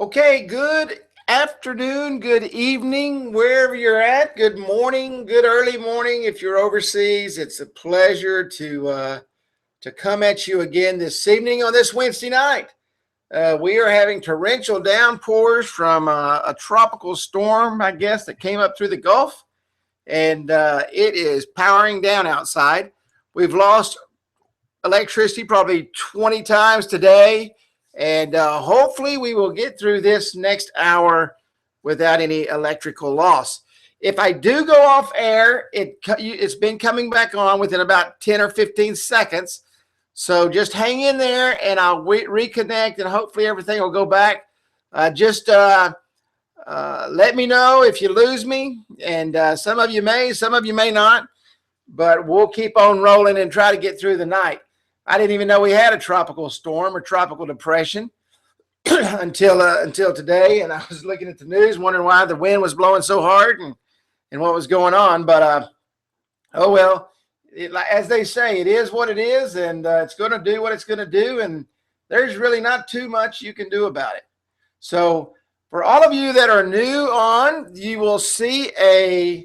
Okay, good afternoon, good evening, wherever you're at. Good morning, good early morning. If you're overseas, it's a pleasure to come at you again this evening on this Wednesday night. We are having torrential downpours from a tropical storm, I guess, that came up through the Gulf, and it is powering down outside. We've lost electricity probably 20 times today. And hopefully we will get through this next hour without any electrical loss. If I do go off air, it's been coming back on within about 10 or 15 seconds. So just hang in there and I'll reconnect and hopefully everything will go back. Just let me know if you lose me. And some of you may not. But we'll keep on rolling and try to get through the night. I didn't even know we had a tropical storm or tropical depression until today. And I was looking at the news, wondering why the wind was blowing so hard and what was going on. But, oh, well, as they say, it is what it is. And it's going to do what it's going to do. And there's really not too much you can do about it. So for all of you that are new on, you will see a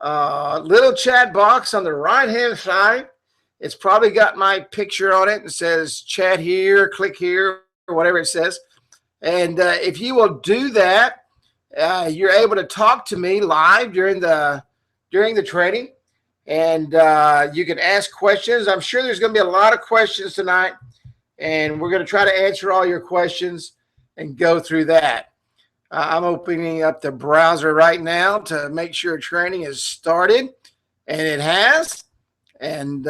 little chat box on the right-hand side. It's probably got my picture on it and says chat here, click here, or whatever it says. And if you will do that, you're able to talk to me live during the training. And you can ask questions. I'm sure there's going to be a lot of questions tonight. And we're going to try to answer all your questions and go through that. I'm opening up the browser right now to make sure training is started. And it has. And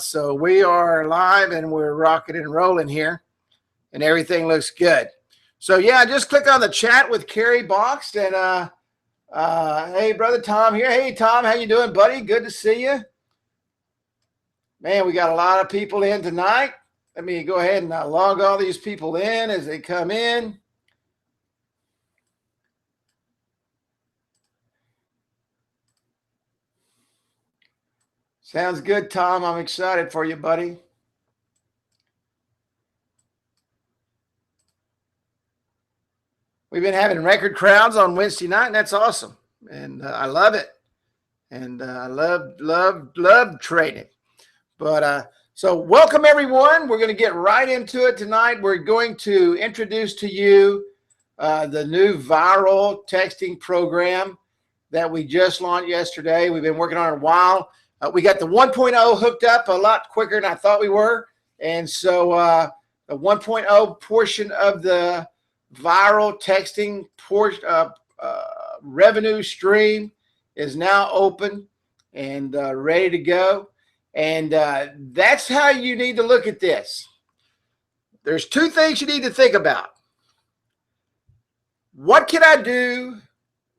so we are live and we're rocking and rolling here and everything looks good. So yeah, just click on the chat with Carrie box and hey, brother Tom here. Hey, Tom, how you doing, buddy? Good to see you. Man, we got a lot of people in tonight. Let me go ahead and log all these people in as they come in. Sounds good, Tom. I'm excited for you, buddy. We've been having record crowds on Wednesday night, and that's awesome. And I love it. And I love trading. But so welcome, everyone. We're going to get right into it tonight. We're going to introduce to you the new viral texting program that we just launched yesterday. We've been working on it a while. We got the 1.0 hooked up a lot quicker than I thought we were. And so the 1.0 portion of the viral texting revenue stream is now open and ready to go. And that's how you need to look at this. There's two things you need to think about. What can I do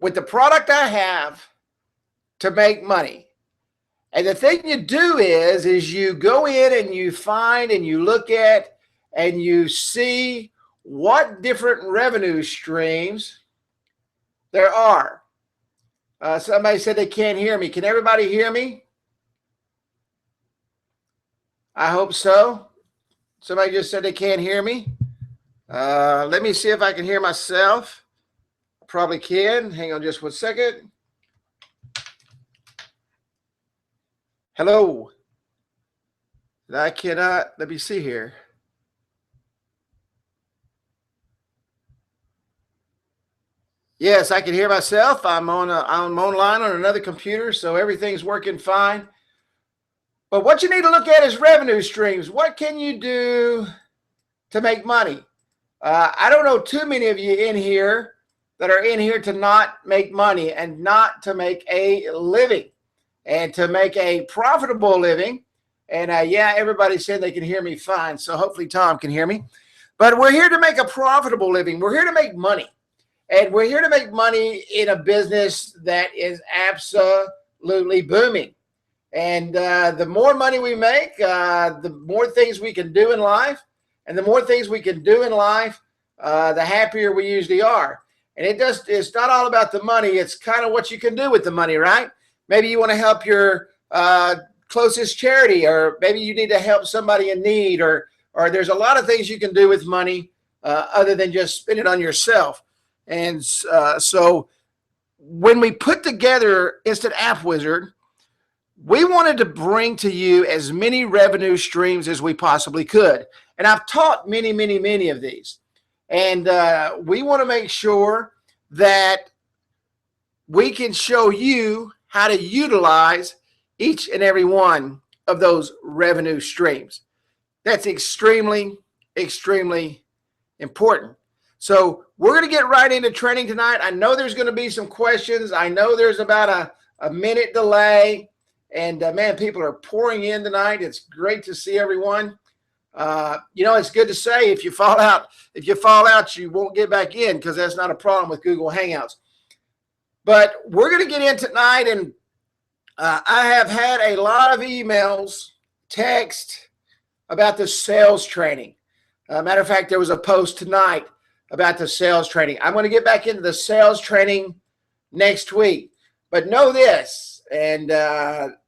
with the product I have to make money? And the thing you do is you go in and you find and you look at and you see what different revenue streams there are. Somebody said they can't hear me. Can everybody hear me? I hope so. Somebody just said they can't hear me. Let me see if I can hear myself. I probably can. Hang on just 1 second. Hello. I cannot. Let me see here. Yes, I can hear myself. I'm online on another computer, so everything's working fine. But what you need to look at is revenue streams. What can you do to make money? I don't know too many of you in here that are in here to not make money and not to make a living and to make a profitable living. And yeah, everybody said they can hear me fine. So hopefully Tom can hear me. But we're here to make a profitable living. We're here to make money. And we're here to make money in a business that is absolutely booming. And the more money we make, the more things we can do in life. And the more things we can do in life, the happier we usually are. And it's not all about the money. It's kind of what you can do with the money, right? Maybe you want to help your closest charity, or maybe you need to help somebody in need, or there's a lot of things you can do with money other than just spend it on yourself. And so when we put together InstantAppWizard, we wanted to bring to you as many revenue streams as we possibly could. And I've taught many of these. And we want to make sure that we can show you how to utilize each and every one of those revenue streams. That's extremely important. So we're going to get right into training tonight. I know there's going to be some questions. I know there's about a minute delay. And man, people are pouring in tonight. It's great to see everyone. It's good to say if you fall out, you won't get back in, because that's not a problem with Google Hangouts. But we're going to get in tonight, and I have had a lot of emails, text about the sales training. Matter of fact, there was a post tonight about the sales training. I'm going to get back into the sales training next week. But know this, and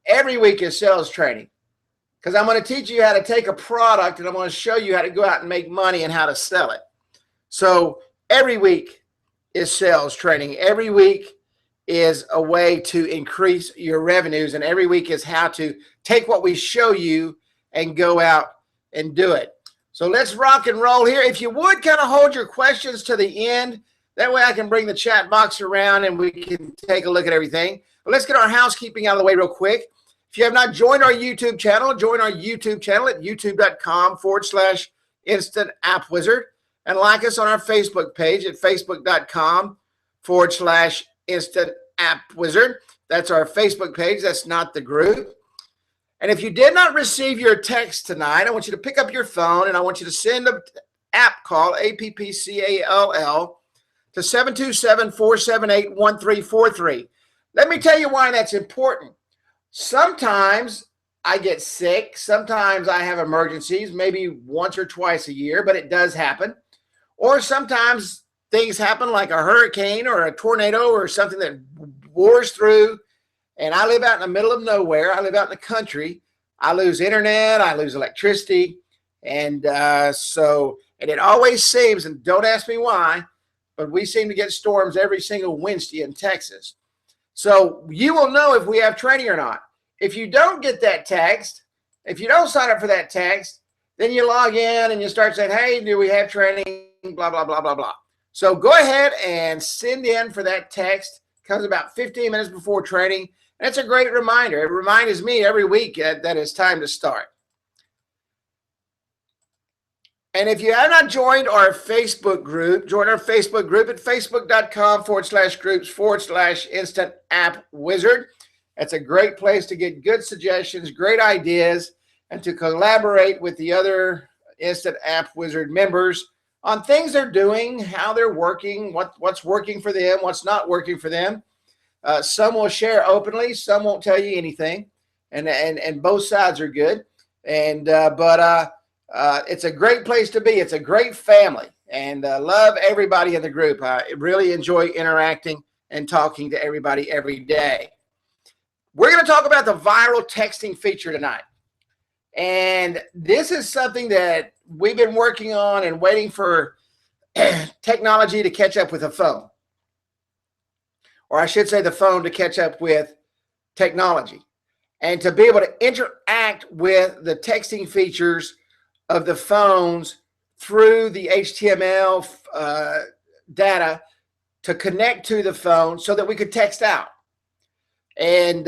every week is sales training, because I'm going to teach you how to take a product and I'm going to show you how to go out and make money and how to sell it. So every week is sales training. Every week is a way to increase your revenues, and every week is how to take what we show you and go out and do it. So let's rock and roll here. If you would kind of hold your questions to the end, that way I can bring the chat box around and we can take a look at everything. But let's get our housekeeping out of the way real quick. If you have not joined our YouTube channel, join our YouTube channel at youtube.com/InstantAppWizard, and like us on our Facebook page at facebook.com/InstantAppWizard. That's our Facebook page. That's not the group. And if you did not receive your text tonight, I want you to pick up your phone and I want you to send an app call, APPCALL, to 727-478-1343. Let me tell you why that's important. Sometimes I get sick. Sometimes I have emergencies, maybe once or twice a year, but it does happen. Or sometimes things happen like a hurricane or a tornado or something that roars through, and I live out in the middle of nowhere. I live out in the country. I lose internet. I lose electricity. And and it always seems, and don't ask me why, but we seem to get storms every single Wednesday in Texas. So you will know if we have training or not. If you don't get that text, if you don't sign up for that text, then you log in and you start saying, hey, do we have training, blah, blah, blah, blah, blah. So go ahead and send in for that text. It comes about 15 minutes before training. And it's a great reminder. It reminds me every week that it's time to start. And if you have not joined our Facebook group, join our Facebook group at facebook.com/groups/InstantAppWizard. That's a great place to get good suggestions, great ideas, and to collaborate with the other InstantAppWizard members on things they're doing, how they're working, what's working for them, what's not working for them. Some will share openly, some won't tell you anything, and both sides are good. But it's a great place to be. It's a great family, and love everybody in the group. I really enjoy interacting and talking to everybody every day. We're going to talk about the viral texting feature tonight. And this is something that we've been working on and waiting for technology to catch up with the phone. Or I should say the phone to catch up with technology. And to be able to interact with the texting features of the phones through the HTML data to connect to the phone so that we could text out. And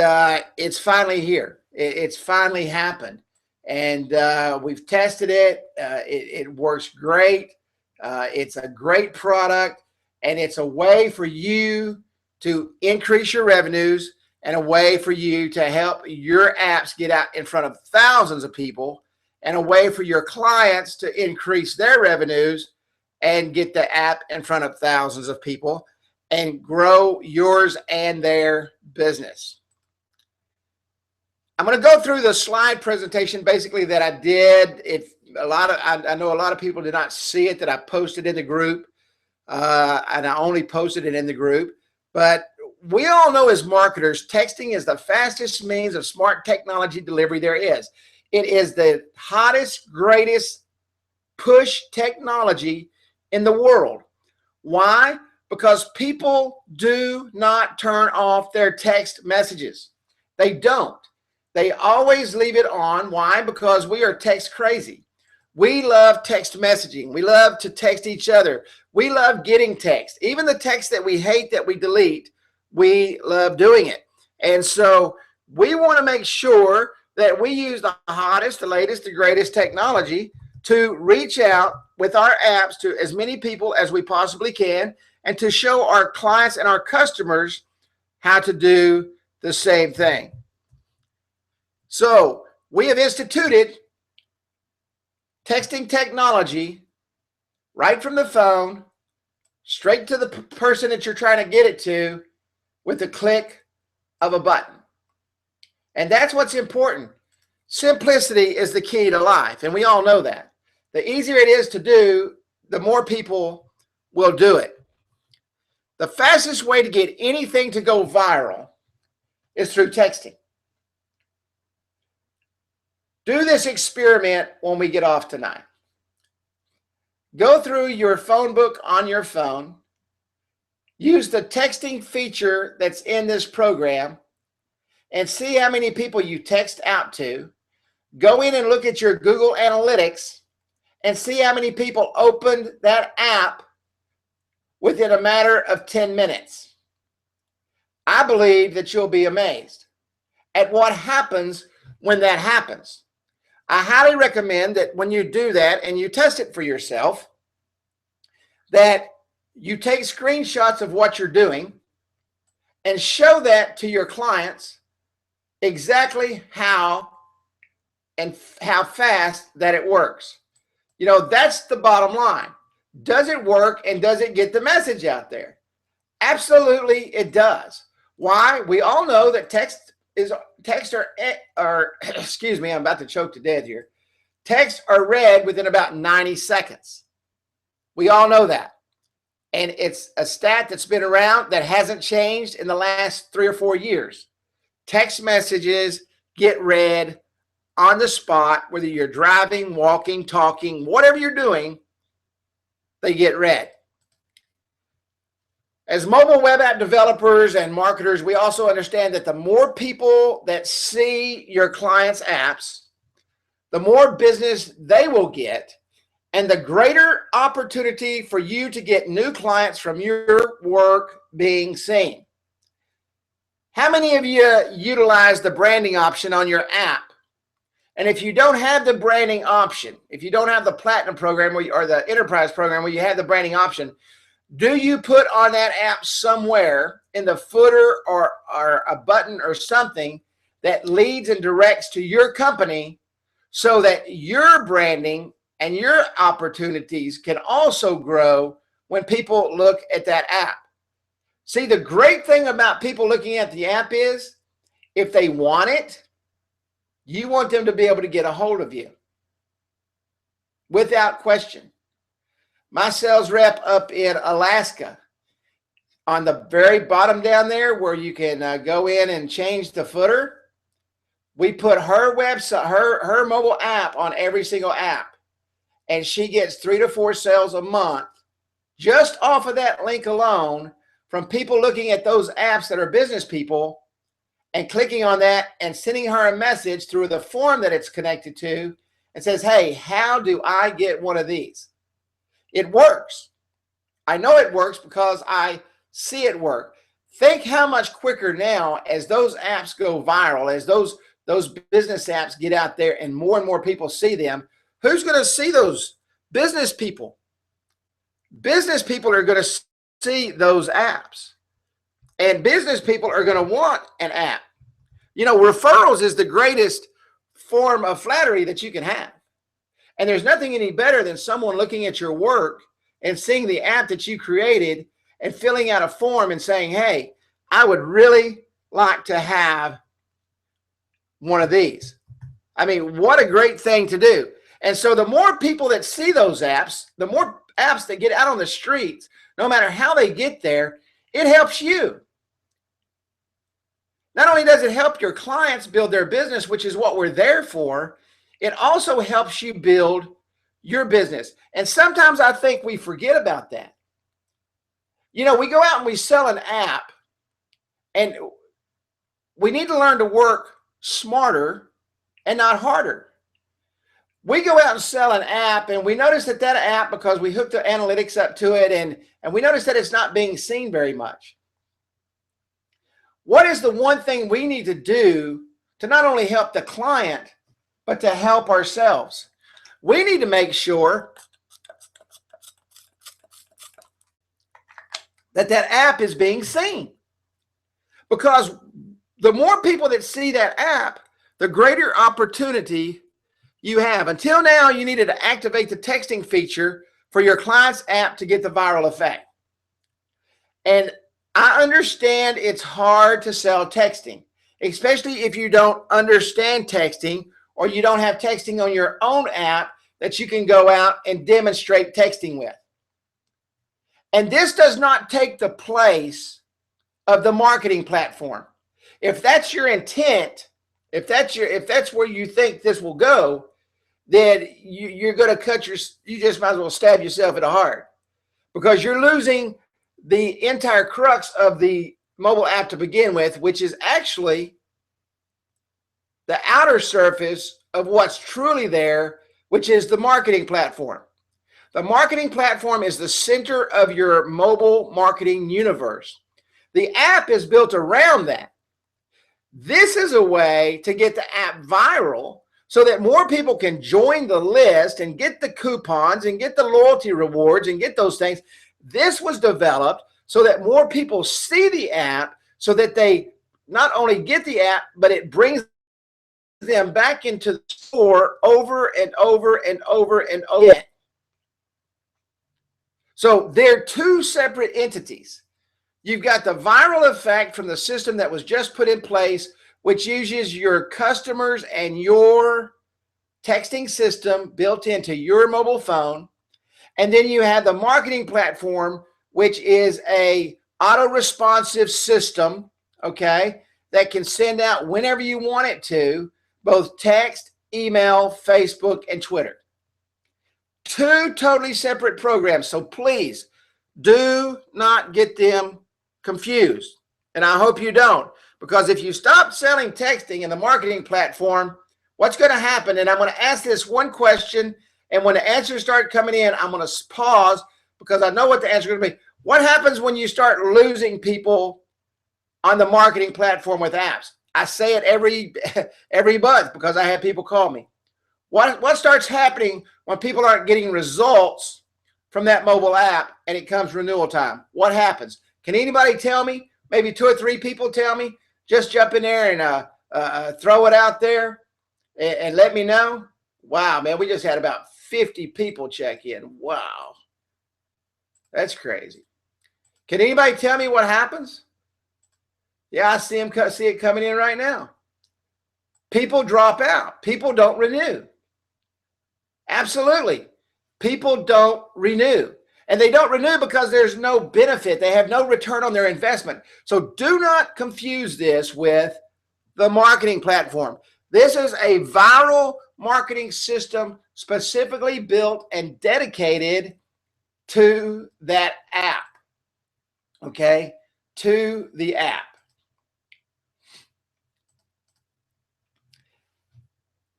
it's finally here. It's finally happened. And we've tested it. It works great. It's a great product. And it's a way for you to increase your revenues and a way for you to help your apps get out in front of thousands of people, and a way for your clients to increase their revenues and get the app in front of thousands of people and grow yours and their business. I'm going to go through the slide presentation basically that I did. I know a lot of people did not see it, that I posted in the group, and I only posted it in the group. But we all know as marketers, texting is the fastest means of smart technology delivery there is. It is the hottest, greatest push technology in the world. Why? Because people do not turn off their text messages. They don't. They always leave it on. Why? Because we are text crazy. We love text messaging. We love to text each other. We love getting text. Even the text that we hate, that we delete, we love doing it. And so we want to make sure that we use the hottest, the latest, the greatest technology to reach out with our apps to as many people as we possibly can, and to show our clients and our customers how to do the same thing. So we have instituted texting technology right from the phone, straight to the person that you're trying to get it to with the click of a button. And that's what's important. Simplicity is the key to life, and we all know that. The easier it is to do, the more people will do it. The fastest way to get anything to go viral is through texting. Do this experiment when we get off tonight. Go through your phone book on your phone. Use the texting feature that's in this program and see how many people you text out to. Go in and look at your Google Analytics and see how many people opened that app within a matter of 10 minutes. I believe that you'll be amazed at what happens when that happens. I highly recommend that when you do that and you test it for yourself, that you take screenshots of what you're doing and show that to your clients exactly how and how fast that it works. You know, that's the bottom line. Does it work, and does it get the message out there? Absolutely, it does. Why? We all know that text are excuse me, I'm about to choke to death here. Texts are read within about 90 seconds. We all know that. And it's a stat that's been around that hasn't changed in the last 3 or 4 years. Text messages get read on the spot, whether you're driving, walking, talking, whatever you're doing, they get read. As mobile web app developers and marketers, we also understand that the more people that see your clients' apps, the more business they will get, and the greater opportunity for you to get new clients from your work being seen. How many of you utilize the branding option on your app? And if you don't have the branding option, if you don't have the Platinum program or the Enterprise program where you have the branding option, do you put on that app somewhere in the footer or a button or something that leads and directs to your company so that your branding and your opportunities can also grow when people look at that app? See, the great thing about people looking at the app is if they want it, you want them to be able to get a hold of you without question. My sales rep up in Alaska, on the very bottom down there where you can go in and change the footer, we put her website, her mobile app on every single app, and she gets 3 to 4 sales a month just off of that link alone from people looking at those apps that are business people and clicking on that and sending her a message through the form that it's connected to and says, hey, how do I get one of these? It works. I know it works because I see it work. Think how much quicker now as those apps go viral, as those business apps get out there and more people see them. Who's going to see those? Business people. Business people are going to see those apps. And business people are going to want an app. You know, referrals is the greatest form of flattery that you can have. And there's nothing any better than someone looking at your work and seeing the app that you created and filling out a form and saying, hey, I would really like to have one of these. I mean, what a great thing to do. And so the more people that see those apps, the more apps that get out on the streets, no matter how they get there, it helps you. Not only does it help your clients build their business, which is what we're there for, it also helps you build your business. And sometimes I think we forget about that. You know, we go out and we sell an app, and we need to learn to work smarter and not harder. We go out and sell an app, and we notice that app, because we hook the analytics up to it, and we notice that it's not being seen very much. What is the one thing we need to do to not only help the client, but to help ourselves? We need to make sure that app is being seen. Because the more people that see that app, the greater opportunity you have. Until now, you needed to activate the texting feature for your client's app to get the viral effect. And I understand it's hard to sell texting, especially if you don't understand texting, or you don't have texting on your own app that you can go out and demonstrate texting with. And this does not take the place of the marketing platform. If that's your intent, if that's where you think this will go, then you're going to you just might as well stab yourself in the heart, because you're losing the entire crux of the mobile app to begin with, which is actually the outer surface of what's truly there, which is the marketing platform. The marketing platform is the center of your mobile marketing universe. The app is built around that. This is a way to get the app viral so that more people can join the list and get the coupons and get the loyalty rewards and get those things. This was developed so that more people see the app, so that they not only get the app, but it brings them back into the store over and over and over and over. So they're two separate entities. You've got the viral effect from the system that was just put in place, which uses your customers and your texting system built into your mobile phone. And then you have the marketing platform, which is a auto-responsive system, okay, that can send out whenever you want it to, both text, email, Facebook, and Twitter. Two totally separate programs. So please do not get them confused. And I hope you don't, because if you stop selling texting in the marketing platform, what's going to happen? And I'm going to ask this one question, and when the answers start coming in, I'm going to pause, because I know what the answer is going to be. What happens when you start losing people on the marketing platform with apps? I say it every month because I have people call me. What starts happening when people aren't getting results from that mobile app and it comes renewal time? What happens? Can anybody tell me? Maybe 2 or 3 people tell me. Just jump in there and throw it out there and let me know. Wow, man, we just had about 50 people check in. Wow, that's crazy. Can anybody tell me what happens? Yeah, I see it coming in right now. People drop out. People don't renew. Absolutely. People don't renew. And they don't renew because there's no benefit. They have no return on their investment. So do not confuse this with the marketing platform. This is a viral marketing system specifically built and dedicated to that app. Okay? To the app.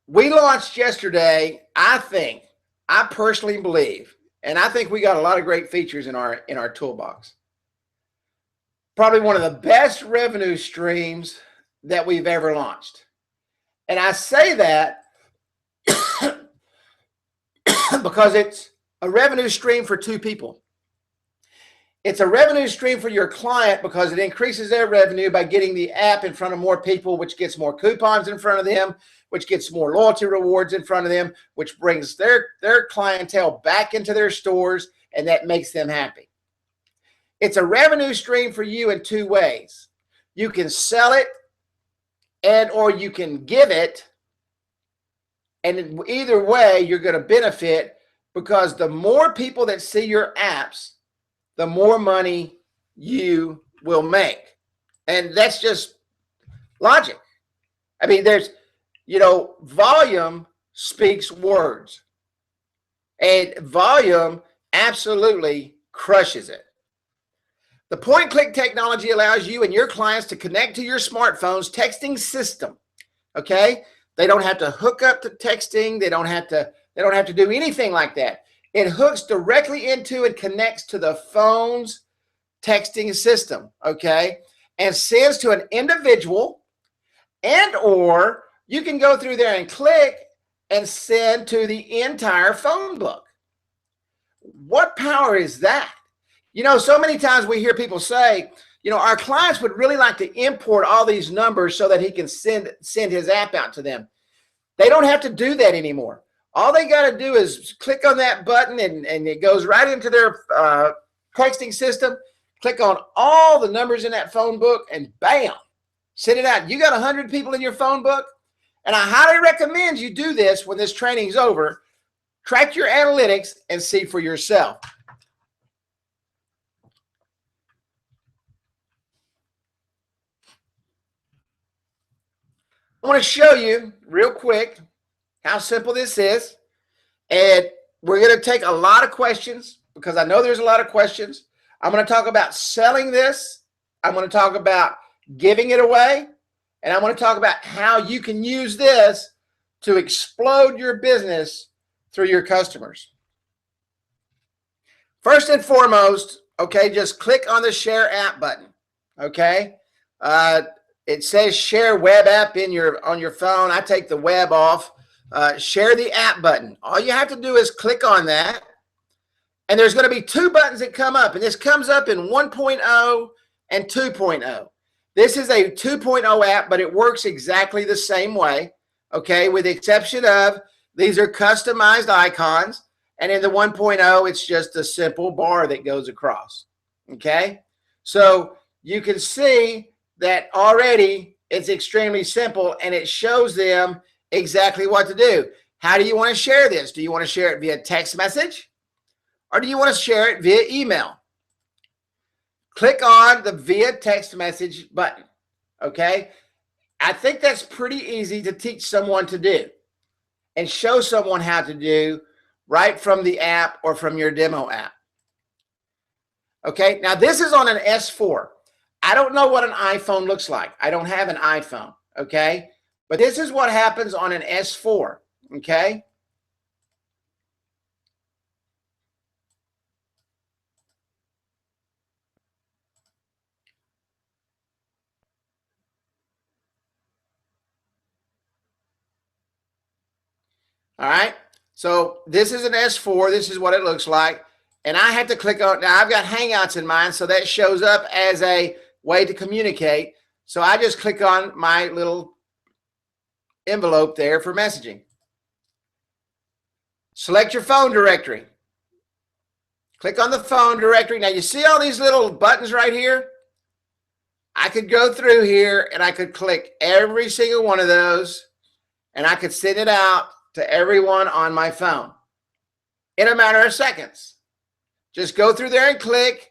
We launched yesterday, I personally believe, and I think we got a lot of great features in our toolbox. Probably one of the best revenue streams that we've ever launched. And I say that because it's a revenue stream for 2 people. It's a revenue stream for your client because it increases their revenue by getting the app in front of more people, which gets more coupons in front of them, which gets more loyalty rewards in front of them, which brings their clientele back into their stores, and that makes them happy. It's a revenue stream for you in 2 ways. You can sell it or you can give it, and in either way, you're going to benefit, because the more people that see your apps, the more money you will make. And that's just logic. I mean, volume speaks words. And volume absolutely crushes it. The point-click technology allows you and your clients to connect to your smartphone's texting system. Okay? They don't have to hook up to texting. They don't have to do anything like that. It hooks directly into and connects to the phone's texting system, okay? And sends to an individual, and or you can go through there and click and send to the entire phone book. What power is that? You know, so many times we hear people say, you know, our clients would really like to import all these numbers so that he can send his app out to them. They don't have to do that anymore. All they got to do is click on that button and it goes right into their texting system. Click on all the numbers in that phone book and bam, send it out. You got 100 people in your phone book. And I highly recommend you do this when this training is over. Track your analytics and see for yourself. I want to show you real quick how simple this is. And we're going to take a lot of questions because I know there's a lot of questions. I'm going to talk about selling this. I'm going to talk about giving it away. And I'm going to talk about how you can use this to explode your business through your customers. First and foremost, okay, just click on the share app button, okay? It says share web app on your phone. I take the web off. Share the app button. All you have to do is click on that. And there's going to be two buttons that come up. And this comes up in 1.0 and 2.0. This is a 2.0 app, but it works exactly the same way, okay, with the exception of these are customized icons. And in the 1.0, it's just a simple bar that goes across, okay? So you can see that already it's extremely simple, and it shows them exactly what to do. How do you want to share this? Do you want to share it via text message, or do you want to share it via email? Click on the via text message button, okay? I think that's pretty easy to teach someone to do and show someone how to do right from the app or from your demo app. Okay, now this is on an S4. I don't know what an iPhone looks like. I don't have an iPhone, okay? But this is what happens on an S4, okay? All right, so this is an S4. This is what it looks like. And I have to click on, now I've got Hangouts in mine, so that shows up as a way to communicate. So I just click on my little envelope there for messaging. Select your phone directory. Click on the phone directory. Now you see all these little buttons right here? I could go through here and I could click every single one of those and I could send it out to everyone on my phone in a matter of seconds. Just go through there and click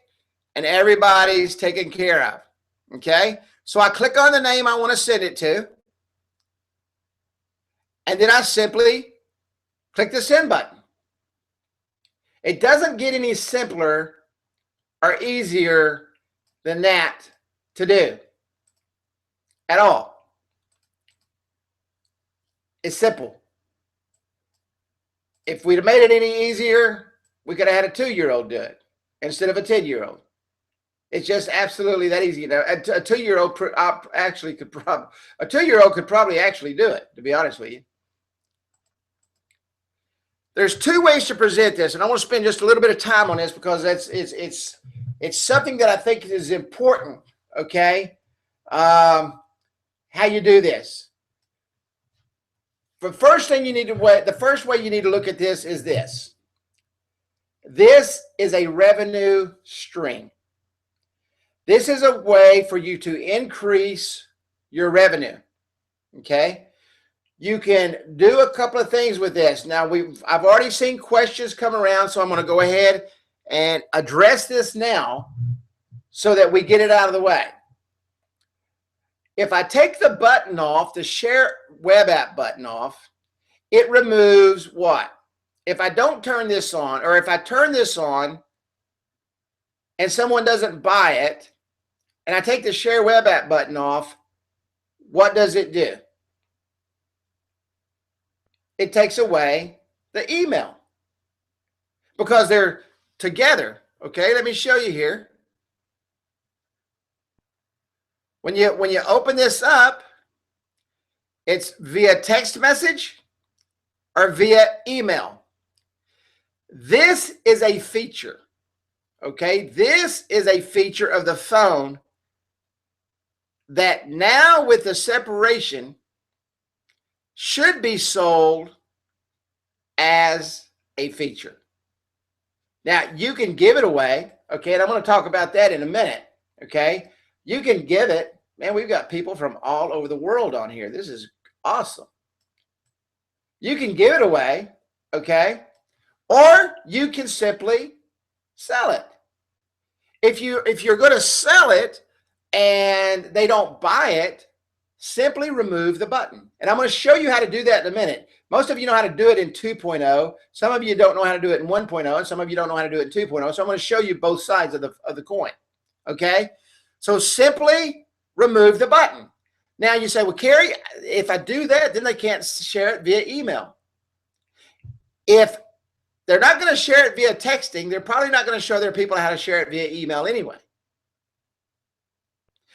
and everybody's taken care of, okay? So I click on the name I want to send it to, and then I simply click the send button. It doesn't get any simpler or easier than that to do at all. It's simple. If we'd have made it any easier, we could have had a 2-year-old do it instead of a 10-year-old. It's just absolutely that easy. You know, a 2-year-old actually could probably, a 2-year-old could probably actually do it, to be honest with you. There's 2 ways to present this, and I want to spend just a little bit of time on this because it's something that I think is important, okay? How you do this. The first thing you need to, the first way you need to look at this is this. This is a revenue stream. This is a way for you to increase your revenue, okay? You can do a couple of things with this. Now, I've already seen questions come around, so I'm going to go ahead and address this now so that we get it out of the way. If I take the button off, the Share Web App button off, it removes what? if I don't turn this on, or if I turn this on and someone doesn't buy it, and I take the share web app button off, what does it do? It takes away the email because they're together. Okay, let me show you here. When you open this up, it's via text message or via email. This is a feature. Okay, this is a feature of the phone that now with the separation should be sold as a feature. Now, you can give it away, okay, and I'm going to talk about that in a minute, okay? You can give it. Man, we've got people from all over the world on here. This is awesome. You can give it away, okay? Or you can simply sell it. If you're going to sell it and they don't buy it, simply remove the button. And I'm going to show you how to do that in a minute. Most of you know how to do it in 2.0. Some of you don't know how to do it in 1.0, and some of you don't know how to do it in 2.0. So I'm going to show you both sides of the coin. Okay? So simply remove the button. Now you say, well, Carrie, if I do that, then they can't share it via email. If they're not going to share it via texting, they're probably not going to show their people how to share it via email anyway.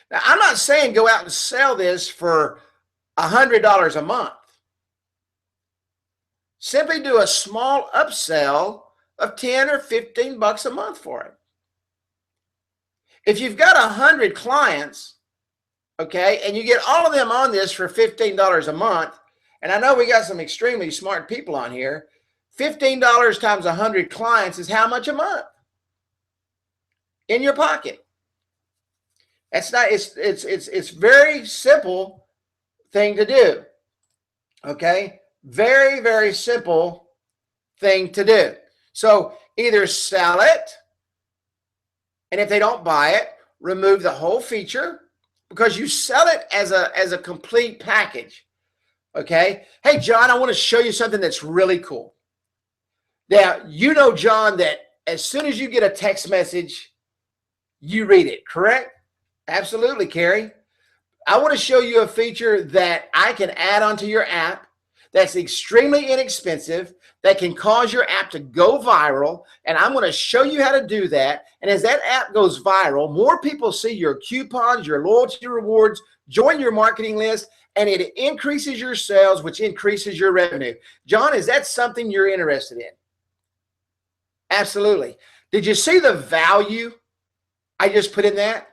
Now, I'm not saying go out and sell this for $100 a month. Simply do a small upsell of 10 or 15 bucks a month for it. If you've got 100 clients, okay, and you get all of them on this for $15 a month, and I know we got some extremely smart people on here, $15 times 100 clients is how much a month in your pocket? That's not, it's very simple thing to do. Okay? Very, very simple thing to do. So either sell it, and if they don't buy it, remove the whole feature, because you sell it as a complete package. Okay? Hey, John, I want to show you something that's really cool. Now, you know, John, that as soon as you get a text message, you read it, correct? Absolutely, Carrie. I want to show you a feature that I can add onto your app that's extremely inexpensive, that can cause your app to go viral, and I'm going to show you how to do that. And as that app goes viral, more people see your coupons, your loyalty rewards, join your marketing list, and it increases your sales, which increases your revenue. John, is that something you're interested in? Absolutely. Did you see the value I just put in that?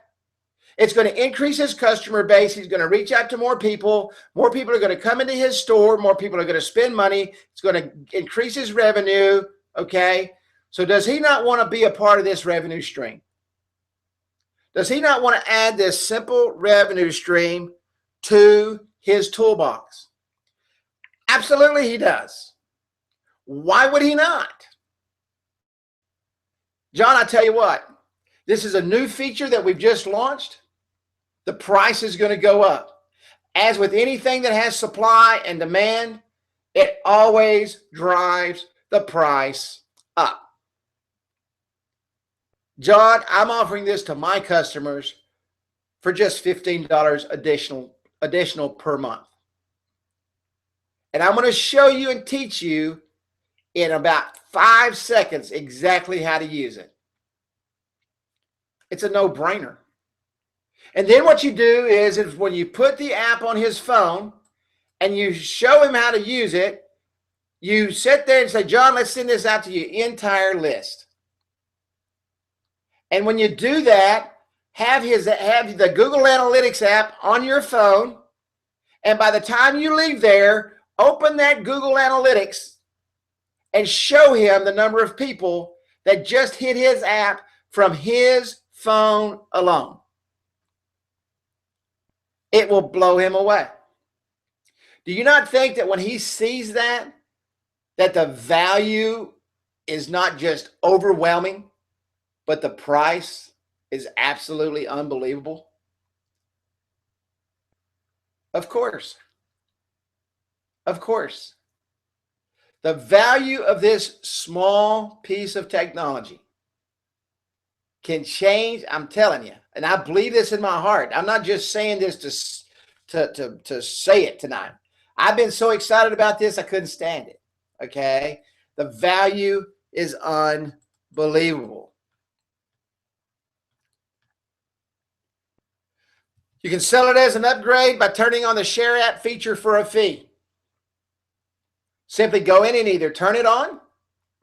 It's going to increase his customer base. He's going to reach out to more people. More people are going to come into his store. More people are going to spend money. It's going to increase his revenue. Okay. So does he not want to be a part of this revenue stream? Does he not want to add this simple revenue stream to his toolbox? Absolutely he does. Why would he not? John, I tell you what, this is a new feature that we've just launched. The price is going to go up. As with anything that has supply and demand, it always drives the price up. John, I'm offering this to my customers for just $15 additional per month. And I'm going to show you and teach you in about 5 seconds exactly how to use it. It's a no-brainer. And then what you do is when you put the app on his phone and you show him how to use it, you sit there and say, John, let's send this out to your entire list. And when you do that, have the Google Analytics app on your phone. And by the time you leave there, open that Google Analytics and show him the number of people that just hit his app from his phone alone. It will blow him away. Do you not think that when he sees that the value is not just overwhelming, but the price is absolutely unbelievable? Of course. Of course. The value of this small piece of technology can change, I'm telling you, and I believe this in my heart. I'm not just saying this to say it tonight. I've been so excited about this, I couldn't stand it, okay? The value is unbelievable. You can sell it as an upgrade by turning on the Share App feature for a fee. Simply go in and either turn it on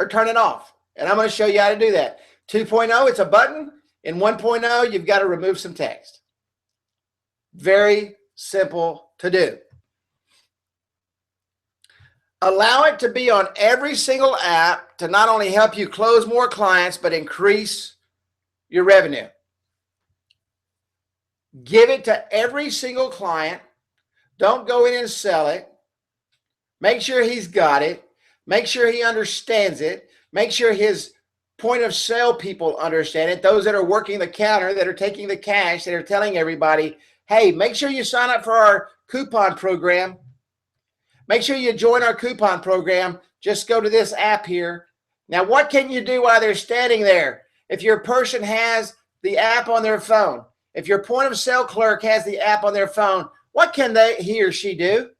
or turn it off. And I'm going to show you how to do that. 2.0, it's a button. In 1.0, you've got to remove some text. Very simple to do. Allow it to be on every single app to not only help you close more clients, but increase your revenue. Give it to every single client. Don't go in and sell it. Make sure he's got it. Make sure he understands it. Make sure his point of sale people understand it. Those that are working the counter, that are taking the cash, that are telling everybody, hey, make sure you sign up for our coupon program. Make sure you join our coupon program. Just go to this app here. Now, what can you do while they're standing there? If your person has the app on their phone, if your point of sale clerk has the app on their phone, what can he or she do?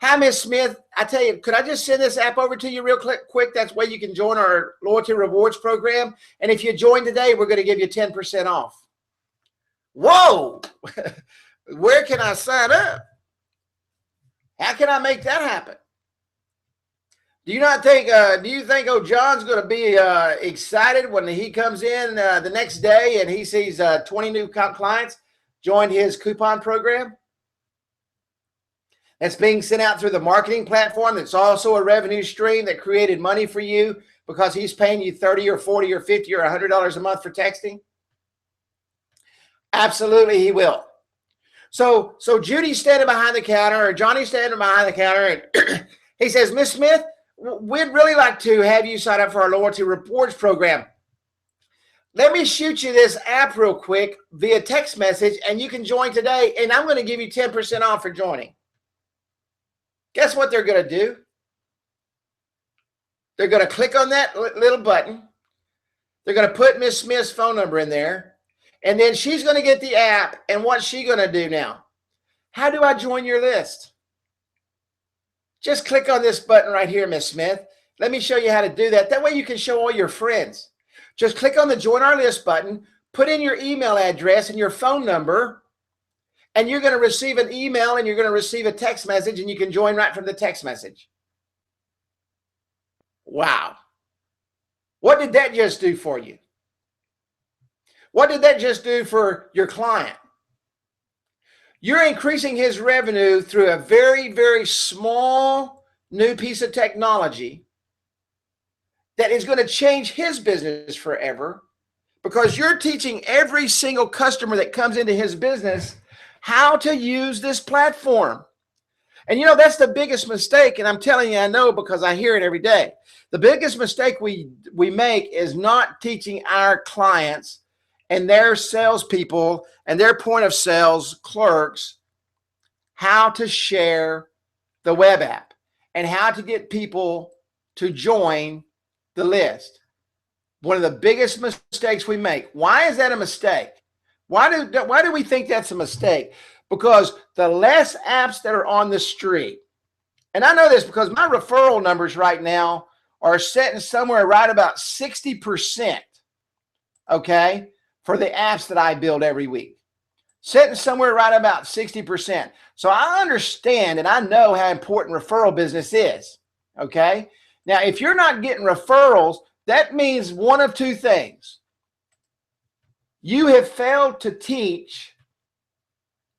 Hi, Miss Smith. I tell you, could I just send this app over to you real quick? That's where you can join our loyalty rewards program. And if you join today, we're going to give you 10% off. Whoa! Where can I sign up? How can I make that happen? Do you not think, do you think old John's going to be excited when he comes in the next day and he sees 20 new clients join his coupon program? That's being sent out through the marketing platform. That's also a revenue stream that created money for you because he's paying you $30 or $40 or $50 or $100 a month for texting. Absolutely, he will. So Judy's standing behind the counter, or Johnny's standing behind the counter, and he says, Miss Smith, we'd really like to have you sign up for our loyalty rewards program. Let me shoot you this app real quick via text message, and you can join today, and I'm going to give you 10% off for joining. Guess what they're going to do? They're going to click on that little button. They're going to put Miss Smith's phone number in there, and then she's going to get the app, and what's she going to do now? How do I join your list? Just click on this button right here, Miss Smith. Let me show you how to do that. That way you can show all your friends. Just click on the Join Our List button, put in your email address and your phone number, and you're going to receive an email and you're going to receive a text message, and you can join right from the text message. Wow. What did that just do for you? What did that just do for your client? You're increasing his revenue through a very, very small new piece of technology that is going to change his business forever, because you're teaching every single customer that comes into his business how to use this platform. And you know, that's the biggest mistake. And I'm telling you, I know because I hear it every day. The biggest mistake we make is not teaching our clients and their salespeople and their point of sales clerks how to share the web app and how to get people to join the list. One of the biggest mistakes we make. Why is that a mistake? Why do we think that's a mistake? Because the less apps that are on the street, and I know this because my referral numbers right now are sitting somewhere right about 60%, okay, for the apps that I build every week. Sitting somewhere right about 60%. So I understand and I know how important referral business is, okay? Now, if you're not getting referrals, that means one of two things. You have failed to teach,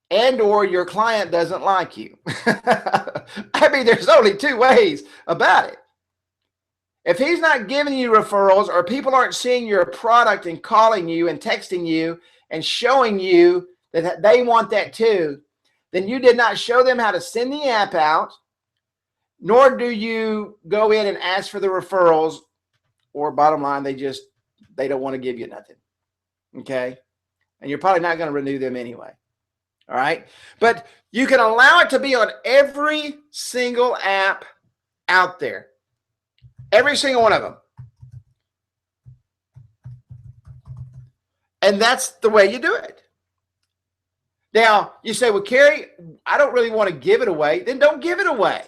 and or your client doesn't like you. I mean, there's only two ways about it. If he's not giving you referrals, or people aren't seeing your product and calling you and texting you and showing you that they want that too, then you did not show them how to send the app out, nor do you go in and ask for the referrals, or bottom line, they don't want to give you nothing. Okay? And you're probably not going to renew them anyway. All right? But you can allow it to be on every single app out there. Every single one of them. And that's the way you do it. Now, you say, well, Carrie, I don't really want to give it away. Then don't give it away.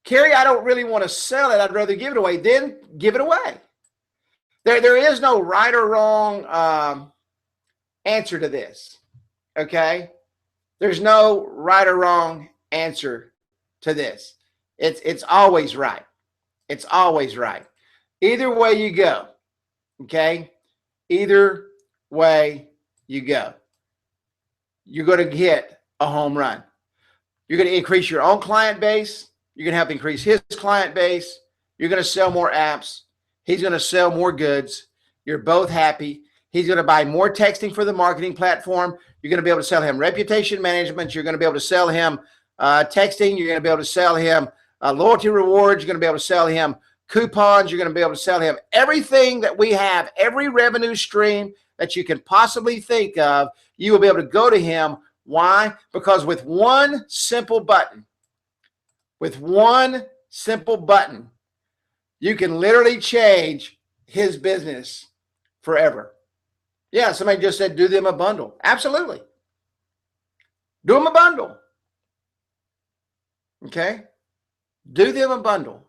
Carrie, I don't really want to sell it. I'd rather give it away. Then give it away. There is no right or wrong answer to this. Okay? There's no right or wrong answer to this. It's always right. It's always right. Either way you go. Okay? Either way you go. You're going to get a home run. You're going to increase your own client base. You're going to help increase his client base. You're going to sell more apps. He's going to sell more goods. You're both happy. He's going to buy more texting for the marketing platform. You're going to be able to sell him reputation management. You're going to be able to sell him texting. You're going to be able to sell him loyalty rewards. You're going to be able to sell him coupons. You're going to be able to sell him everything that we have, every revenue stream that you can possibly think of. You will be able to go to him. Why? Because with one simple button, you can literally change his business forever. Yeah, somebody just said, do them a bundle. Absolutely. Do them a bundle. Okay? Do them a bundle.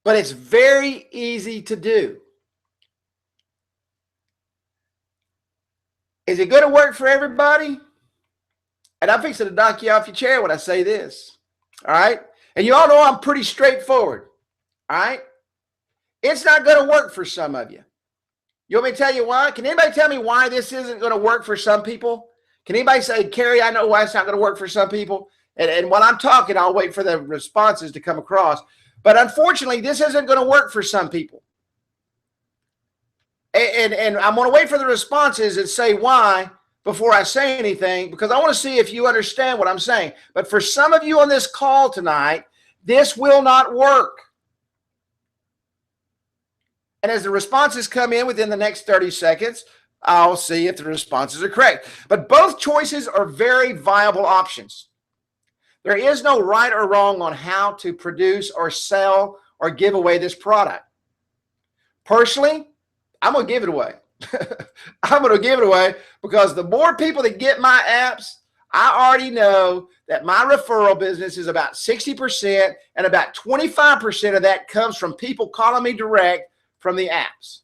But it's very easy to do. Is it going to work for everybody? And I'm fixing to knock you off your chair when I say this. All right? And you all know I'm pretty straightforward. All right? It's not going to work for some of you. You want me to tell you why? Can anybody tell me why this isn't going to work for some people? Can anybody say, Carrie, I know why it's not going to work for some people? And while I'm talking, I'll wait for the responses to come across. But unfortunately, this isn't going to work for some people. And I'm going to wait for the responses and say why before I say anything, because I want to see if you understand what I'm saying. But for some of you on this call tonight, this will not work. And as the responses come in within the next 30 seconds, I'll see if the responses are correct. But both choices are very viable options. There is no right or wrong on how to produce or sell or give away this product. Personally, I'm going to give it away. I'm going to give it away because the more people that get my apps, I already know that my referral business is about 60%, and about 25% of that comes from people calling me direct from the apps.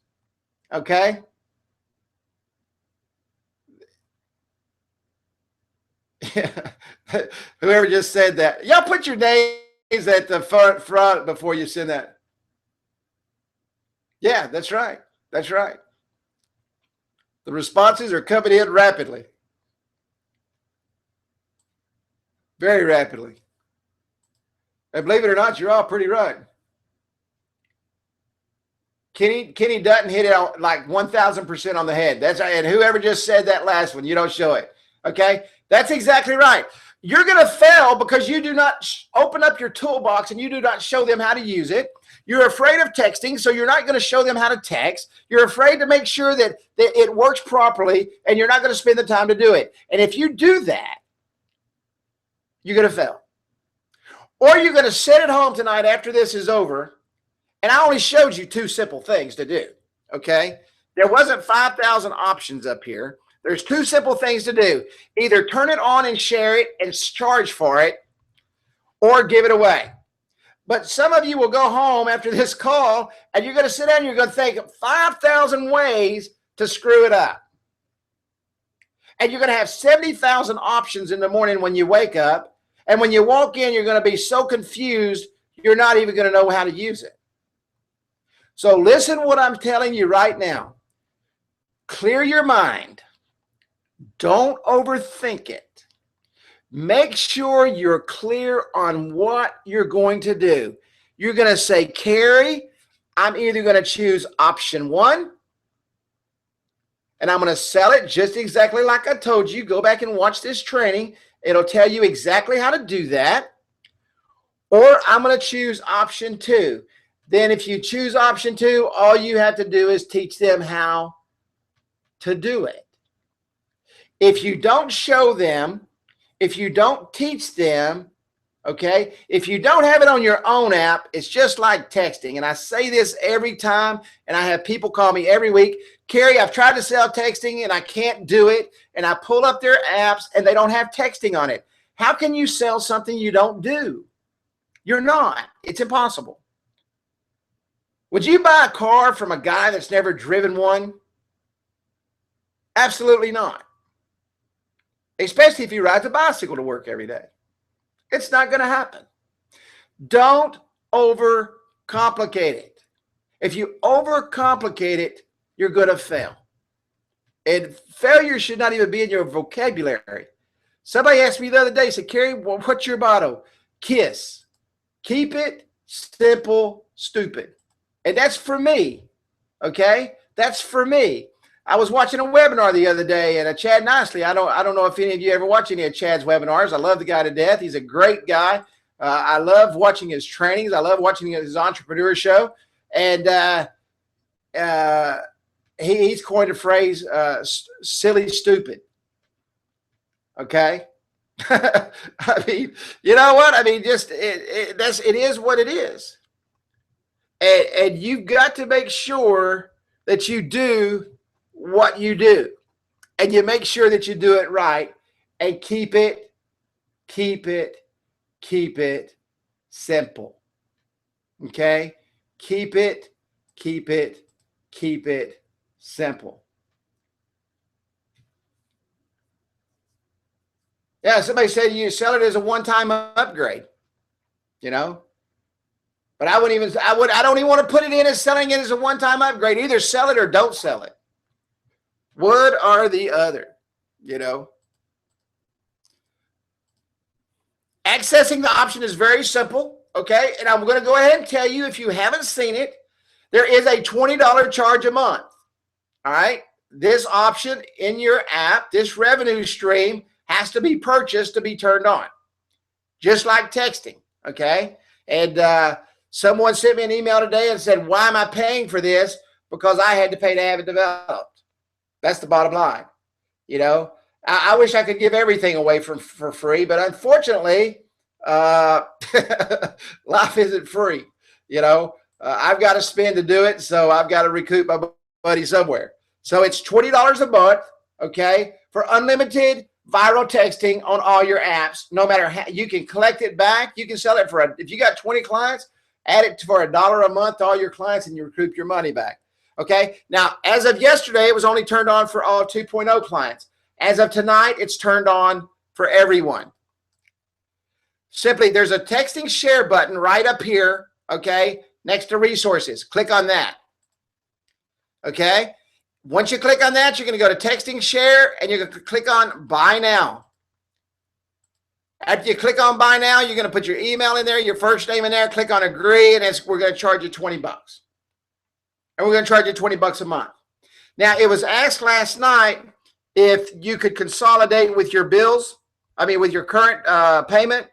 Okay? Whoever just said that. Y'all put your names at the front before you send that. Yeah, that's right. That's right. The responses are coming in rapidly. Very rapidly. And believe it or not, you're all pretty right. Kenny Dutton hit it on like 1,000% on the head. That's right. And whoever just said that last one, you don't show it. Okay? That's exactly right. You're going to fail because you do not open up your toolbox and you do not show them how to use it. You're afraid of texting, so you're not going to show them how to text. You're afraid to make sure that it works properly, and you're not going to spend the time to do it. And if you do that, you're going to fail. Or you're going to sit at home tonight after this is over, and I only showed you two simple things to do, okay? There wasn't 5,000 options up here. There's two simple things to do. Either turn it on and share it and charge for it, or give it away. But some of you will go home after this call, and you're going to sit down and you're going to think of 5,000 ways to screw it up. And you're going to have 70,000 options in the morning when you wake up. And when you walk in, you're going to be so confused, you're not even going to know how to use it. So listen to what I'm telling you right now. Clear your mind. Don't overthink it. Make sure you're clear on what you're going to do. You're going to say, Carrie, I'm either going to choose option 1, and I'm going to sell it just exactly like I told you. Go back and watch this training. It'll tell you exactly how to do that. Or I'm going to choose option 2. Then if you choose option 2, all you have to do is teach them how to do it. If you don't show them, if you don't teach them, Okay. If you don't have it on your own app, it's just like texting. And I say this every time, and I have people call me every week. Carrie, I've tried to sell texting and I can't do it. And I pull up their apps and they don't have texting on it. How can you sell something you don't do? You're not. It's impossible. Would you buy a car from a guy that's never driven one? Absolutely not. Especially if he rides a bicycle to work every day. It's not going to happen. Don't overcomplicate it. If you overcomplicate it, you're going to fail. And failure should not even be in your vocabulary. Somebody asked me the other day, said, Carrie, what's your motto? KISS. Keep it simple, stupid. And that's for me. Okay? That's for me. I was watching a webinar the other day, and Chad Nicely. I don't know if any of you ever watch any of Chad's webinars. I love the guy to death. He's a great guy. I love watching his trainings. I love watching his entrepreneur show. And he's coined a phrase, silly stupid. Okay? I mean, you know what? I mean, just it is what it is. And you've got to make sure that you do what you do, and you make sure that you do it right, and keep it simple. Okay? Keep it simple. Yeah, somebody said you sell it as a one-time upgrade, you know? But I don't even want to put it in as selling it as a one-time upgrade. Either sell it or don't sell it. One or the other, you know. Accessing the option is very simple, okay? And I'm going to go ahead and tell you, if you haven't seen it, there is a $20 charge a month, all right? This option in your app, this revenue stream, has to be purchased to be turned on, just like texting, okay? And someone sent me an email today and said, why am I paying for this? Because I had to pay to have it developed. That's the bottom line. You know, I wish I could give everything away for free, but unfortunately, life isn't free. You know, I've got to spend to do it, so I've got to recoup my money somewhere. So it's $20 a month, okay, for unlimited viral texting on all your apps. No matter how, you can collect it back. You can sell it for if you got 20 clients, add it for $1 a month to all your clients, and you recoup your money back. Okay. Now, as of yesterday, it was only turned on for all 2.0 clients. As of tonight, it's turned on for everyone. Simply, there's a texting share button right up here, okay, next to resources. Click on that. Okay. Once you click on that, you're going to go to texting share, and you're going to click on buy now. After you click on buy now, you're going to put your email in there, your first name in there, click on agree, and we're going to charge you $20. And we're going to charge you $20 a month. Now, it was asked last night if you could consolidate with your bills. I mean, with your current payment.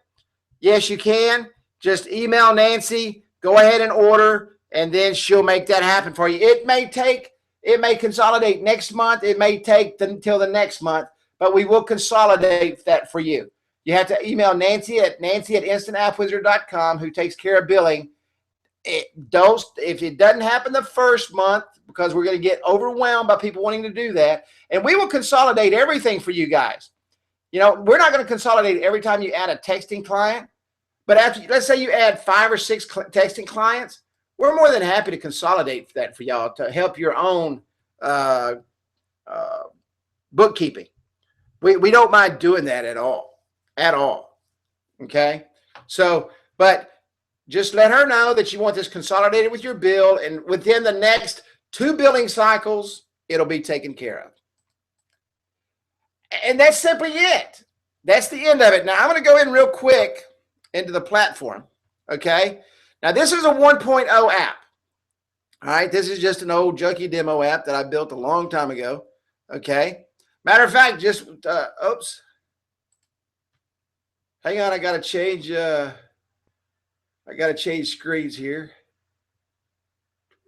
Yes, you can. Just email Nancy, go ahead and order, and then she'll make that happen for you. It may consolidate next month. It may take until the next month, but we will consolidate that for you. You have to email Nancy at InstantAppWizard.com, who takes care of billing. If it doesn't happen the first month, because we're going to get overwhelmed by people wanting to do that, and we will consolidate everything for you guys. You know, we're not going to consolidate every time you add a texting client, but after, let's say you add 5 or 6 texting clients, we're more than happy to consolidate that for y'all to help your own bookkeeping. We don't mind doing that at all. Okay. So, but just let her know that you want this consolidated with your bill, and within the next 2 billing cycles, it'll be taken care of. And that's simply it. That's the end of it. Now, I'm going to go in real quick into the platform. Okay. Now, this is a 1.0 app. All right. This is just an old junky demo app that I built a long time ago. Okay. Matter of fact, just, oops. Hang on. I got to change screens here.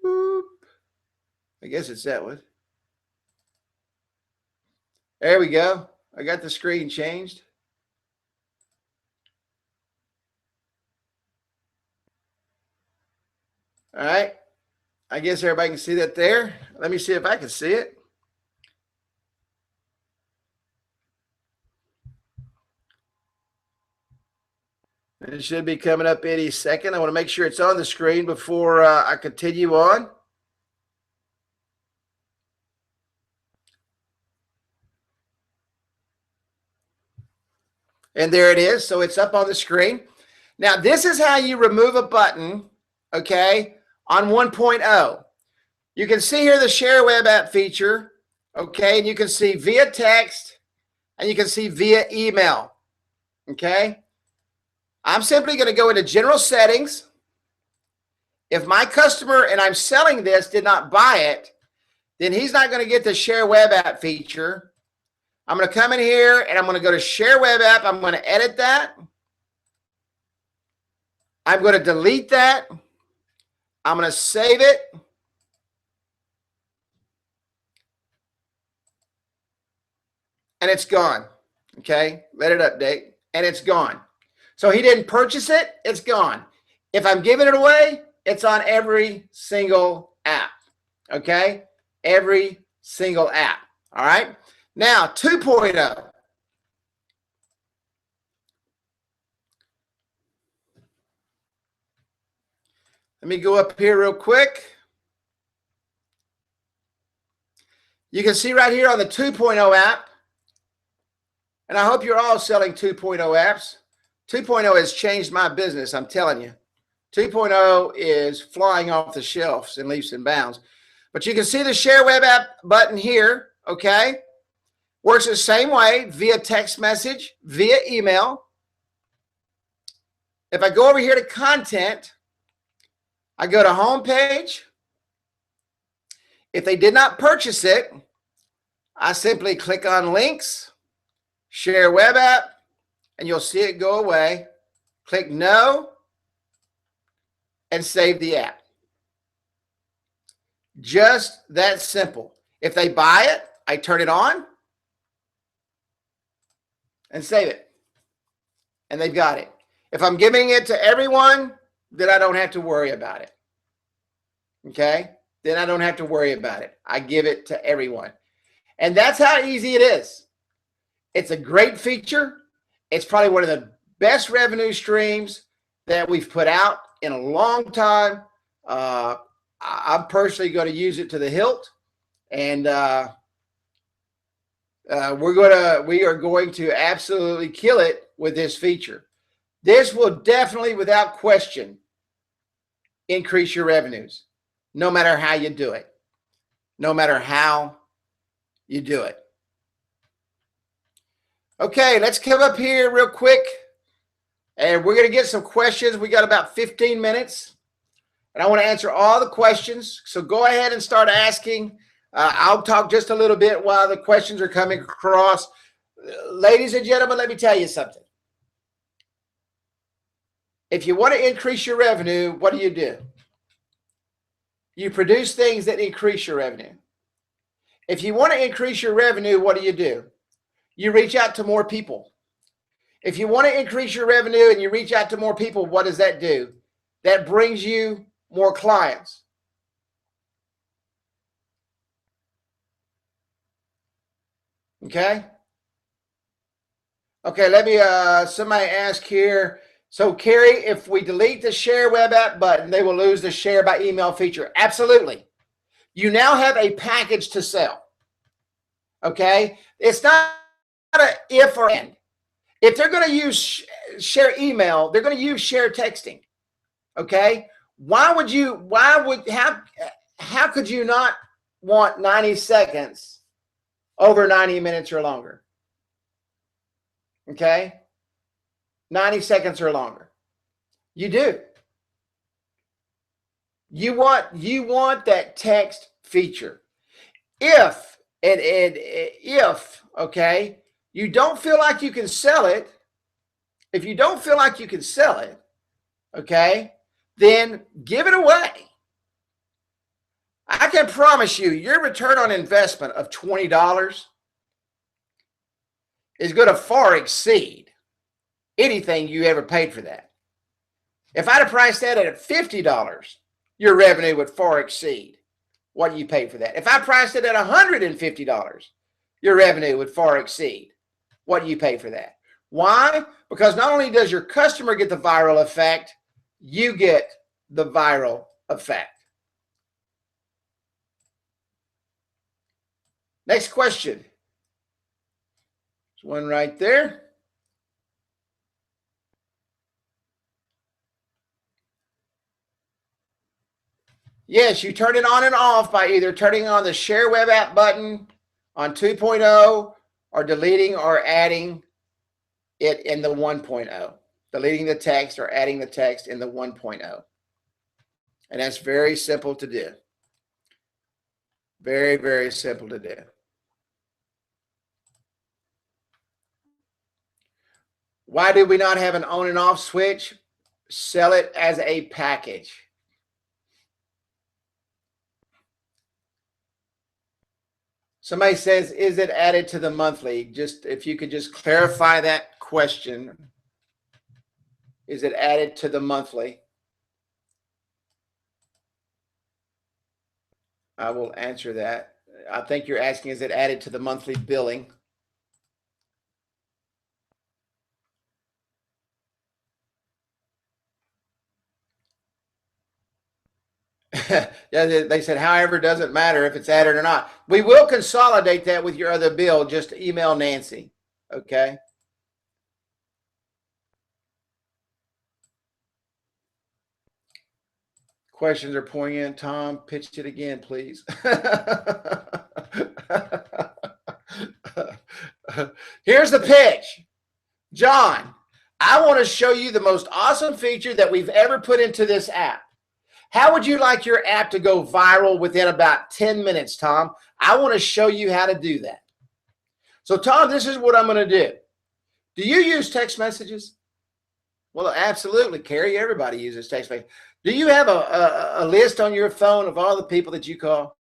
Boop. I guess it's that one. There we go. I got the screen changed. All right. I guess everybody can see that there. Let me see if I can see it. It should be coming up any second. I want to make sure it's on the screen before I continue on. And there it is. So it's up on the screen. Now, this is how you remove a button, okay, on 1.0. You can see here the Share Web App feature, okay, and you can see via text and you can see via email, okay. I'm simply going to go into general settings. If my customer and I'm selling this did not buy it, then he's not going to get the Share Web App feature. I'm going to come in here and I'm going to go to Share Web App. I'm going to edit that. I'm going to delete that. I'm going to save it. And it's gone. Okay, let it update. And it's gone. So he didn't purchase it. It's gone. If I'm giving it away, it's on every single app. Okay, every single app. All right. Now, 2.0. Let me go up here real quick. You can see right here on the 2.0 app, and I hope you're all selling 2.0 apps. 2.0 has changed my business, I'm telling you. 2.0 is flying off the shelves in leaps and bounds. But you can see the Share Web App button here, okay? Works the same way via text message, via email. If I go over here to content, I go to home page. If they did not purchase it, I simply click on links, Share Web App, and you'll see it go away. Click no and save the app. Just that simple. If they buy it, I turn it on and save it. And they've got it. If I'm giving it to everyone, then I don't have to worry about it. Okay? Then I don't have to worry about it. I give it to everyone. And that's how easy it is. It's a great feature. It's probably one of the best revenue streams that we've put out in a long time. I'm personally going to use it to the hilt. And we are going to absolutely kill it with this feature. This will definitely, without question, increase your revenues, no matter how you do it. No matter how you do it. Okay, let's come up here real quick, and we're going to get some questions. We got about 15 minutes, and I want to answer all the questions. So go ahead and start asking. I'll talk just a little bit while the questions are coming across. Ladies and gentlemen, let me tell you something. If you want to increase your revenue, what do? You produce things that increase your revenue. If you want to increase your revenue, what do? You reach out to more people. If you want to increase your revenue and you reach out to more people, what does that do? That brings you more clients. Okay. Okay, let me, somebody ask here. So, Carrie, if we delete the Share Web App button, they will lose the Share by Email feature. Absolutely. You now have a package to sell. Okay. It's not a if or and. If they're going to use Share Email, they're going to use Share Texting. Okay. How could you not want 90 seconds over 90 minutes or longer? Okay. 90 seconds or longer. You do. You want that text feature. If okay, you don't feel like you can sell it, if you don't feel like you can sell it, okay, then give it away. I can promise you your return on investment of $20 is going to far exceed anything you ever paid for that. If I'd have priced that at $50, your revenue would far exceed what you paid for that. If I priced it at $150, your revenue would far exceed what you pay for that. Why? Because not only does your customer get the viral effect, you get the viral effect. Next question. There's one right there. Yes, you turn it on and off by either turning on the Share Web App button on 2.0 or deleting or adding it in the 1.0. Deleting the text or adding the text in the 1.0. And that's very simple to do. Very, very simple to do. Why do we not have an on and off switch? Sell it as a package. Somebody says, is it added to the monthly? Just if you could just clarify that question. Is it added to the monthly? I will answer that. I think you're asking, is it added to the monthly billing? Yeah, they said, however, it doesn't matter if it's added or not. We will consolidate that with your other bill. Just email Nancy. Okay. Questions are pouring in. Tom, pitch it again, please. Here's the pitch. John, I want to show you the most awesome feature that we've ever put into this app. How would you like your app to go viral within about 10 minutes, Tom? I want to show you how to do that. So, Tom, this is what I'm going to do. Do you use text messages? Well, absolutely, Carrie. Everybody uses text messages. Do you have a list on your phone of all the people that you call?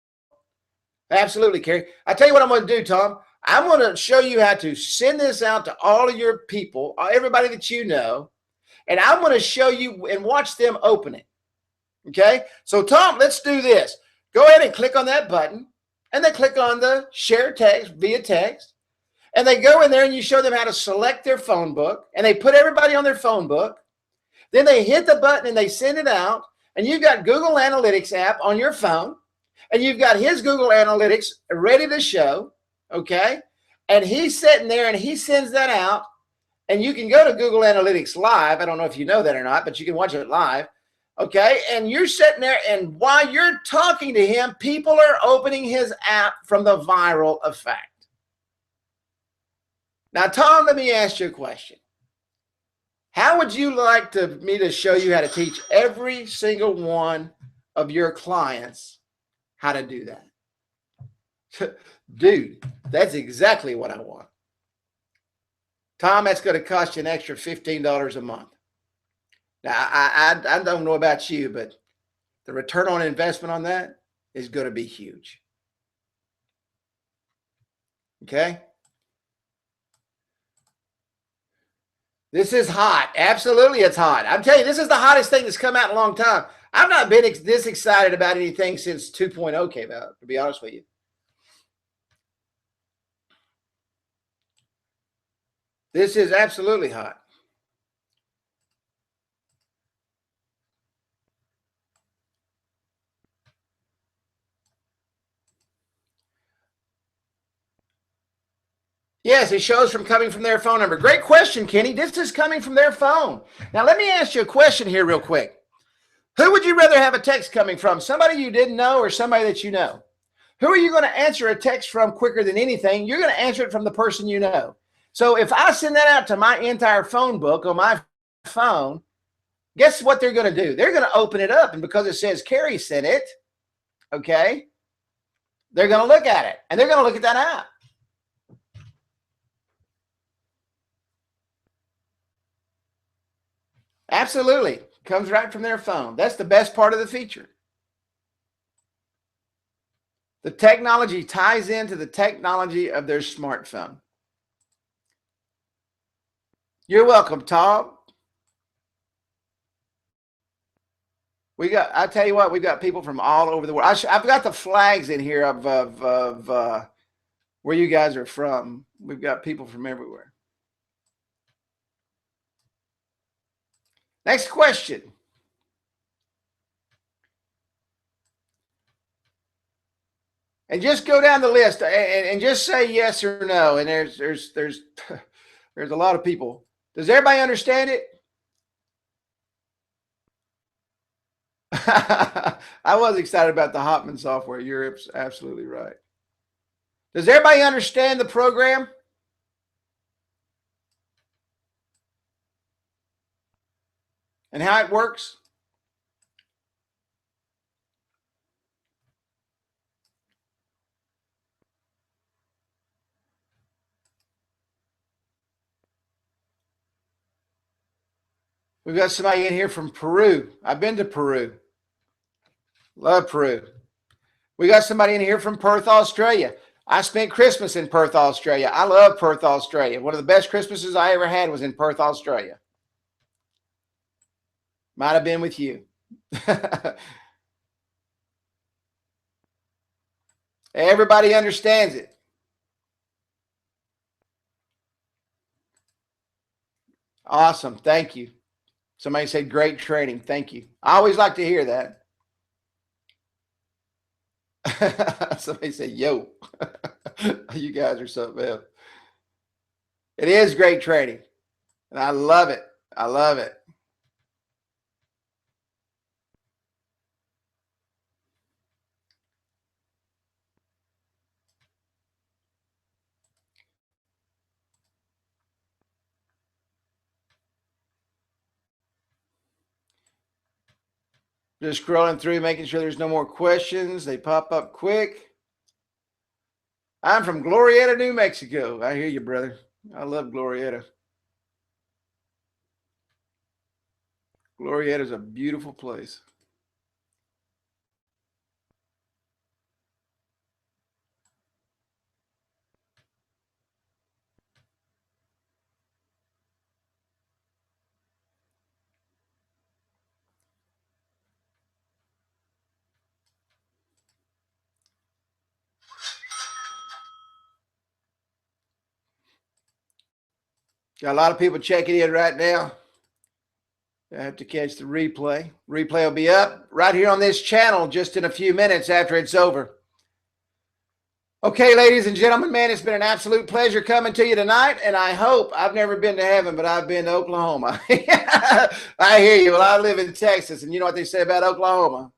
Absolutely, Carrie. I tell you what I'm going to do, Tom. I'm going to show you how to send this out to all of your people, everybody that you know, and I'm going to show you and watch them open it. Okay? So, Tom, let's do this. Go ahead and click on that button, and then click on the share text via text, and they go in there and you show them how to select their phone book, and they put everybody on their phone book. Then they hit the button and they send it out, and you've got Google Analytics app on your phone, and you've got his Google Analytics ready to show, okay? And he's sitting there and he sends that out, and you can go to Google Analytics Live. I don't know if you know that or not, but you can watch it live, okay? And you're sitting there, and while you're talking to him, people are opening his app from the viral effect. Now, Tom, let me ask you a question. How would you like me to show you how to teach every single one of your clients how to do that? Dude, that's exactly what I want. Tom, that's going to cost you an extra $15 a month. Now, I don't know about you, but the return on investment on that is going to be huge. Okay? This is hot. Absolutely, it's hot. I'm telling you, this is the hottest thing that's come out in a long time. I've not been this excited about anything since 2.0 came out, to be honest with you. This is absolutely hot. Yes, it shows from coming from their phone number. Great question, Kenny. This is coming from their phone. Now, let me ask you a question here real quick. Who would you rather have a text coming from? Somebody you didn't know or somebody that you know? Who are you going to answer a text from quicker than anything? You're going to answer it from the person you know. So if I send that out to my entire phone book on my phone, guess what they're going to do? They're going to open it up. And because it says Carrie sent it, okay, they're going to look at it. And they're going to look at that app. Absolutely. Comes right from their phone. That's the best part of the feature. The technology ties into the technology of their smartphone. You're welcome, Tom. I tell you what, we've got people from all over the world. I've got the flags in here of where you guys are from. We've got people from everywhere. Next question. And just go down the list and just say yes or no. And there's a lot of people. Does everybody understand it? I was excited about the Hotman software. You're absolutely right. Does everybody understand the program? And how it works? We've got somebody in here from Peru. I've been to Peru. Love Peru. We got somebody in here from Perth, Australia. I spent Christmas in Perth, Australia. I love Perth, Australia. One of the best Christmases I ever had was in Perth, Australia. Might have been with you. Everybody understands it. Awesome. Thank you. Somebody said great training. Thank you. I always like to hear that. Somebody said, yo, you guys are something else. It is great training. And I love it. I love it. Just scrolling through, making sure there's no more questions. They pop up quick. I'm from Glorieta, New Mexico. I hear you, brother. I love Glorieta. Glorieta is a beautiful place. Got a lot of people checking in right now. I have to catch the replay. Replay will be up right here on this channel just in a few minutes after it's over. Okay, ladies and gentlemen, man, it's been an absolute pleasure coming to you tonight. And I hope, I've never been to heaven, but I've been to Oklahoma. I hear you. Well, I live in Texas, and you know what they say about Oklahoma?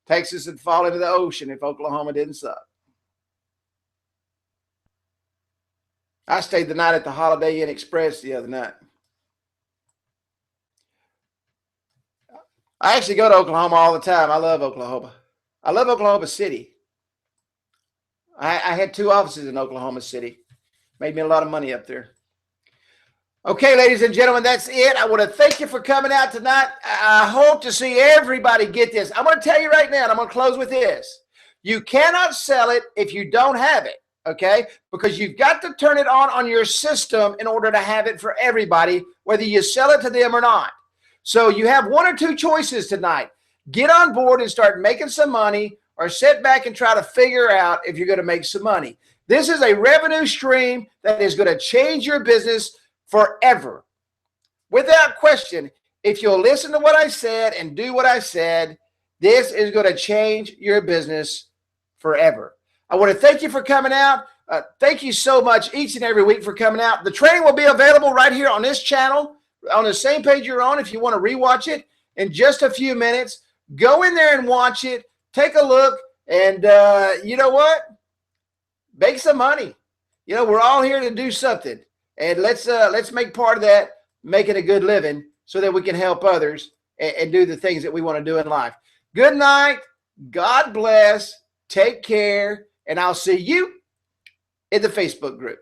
Texas would fall into the ocean if Oklahoma didn't suck. I stayed the night at the Holiday Inn Express the other night. I actually go to Oklahoma all the time. I love Oklahoma. I love Oklahoma City. I had 2 offices in Oklahoma City. Made me a lot of money up there. Okay, ladies and gentlemen, that's it. I want to thank you for coming out tonight. I hope to see everybody get this. I'm going to tell you right now, and I'm going to close with this. You cannot sell it if you don't have it. Okay, because you've got to turn it on your system in order to have it for everybody, whether you sell it to them or not. So you have 1 or 2 choices tonight. Get on board and start making some money, or sit back and try to figure out if you're going to make some money. This is a revenue stream that is going to change your business forever. Without question, if you'll listen to what I said and do what I said, this is going to change your business forever. I want to thank you for coming out. Thank you so much each and every week for coming out. The training will be available right here on this channel, on the same page you're on if you want to rewatch it in just a few minutes. Go in there and watch it. Take a look. And you know what? Make some money. You know, we're all here to do something. And let's make part of that making a good living so that we can help others and do the things that we want to do in life. Good night. God bless. Take care. And I'll see you in the Facebook group.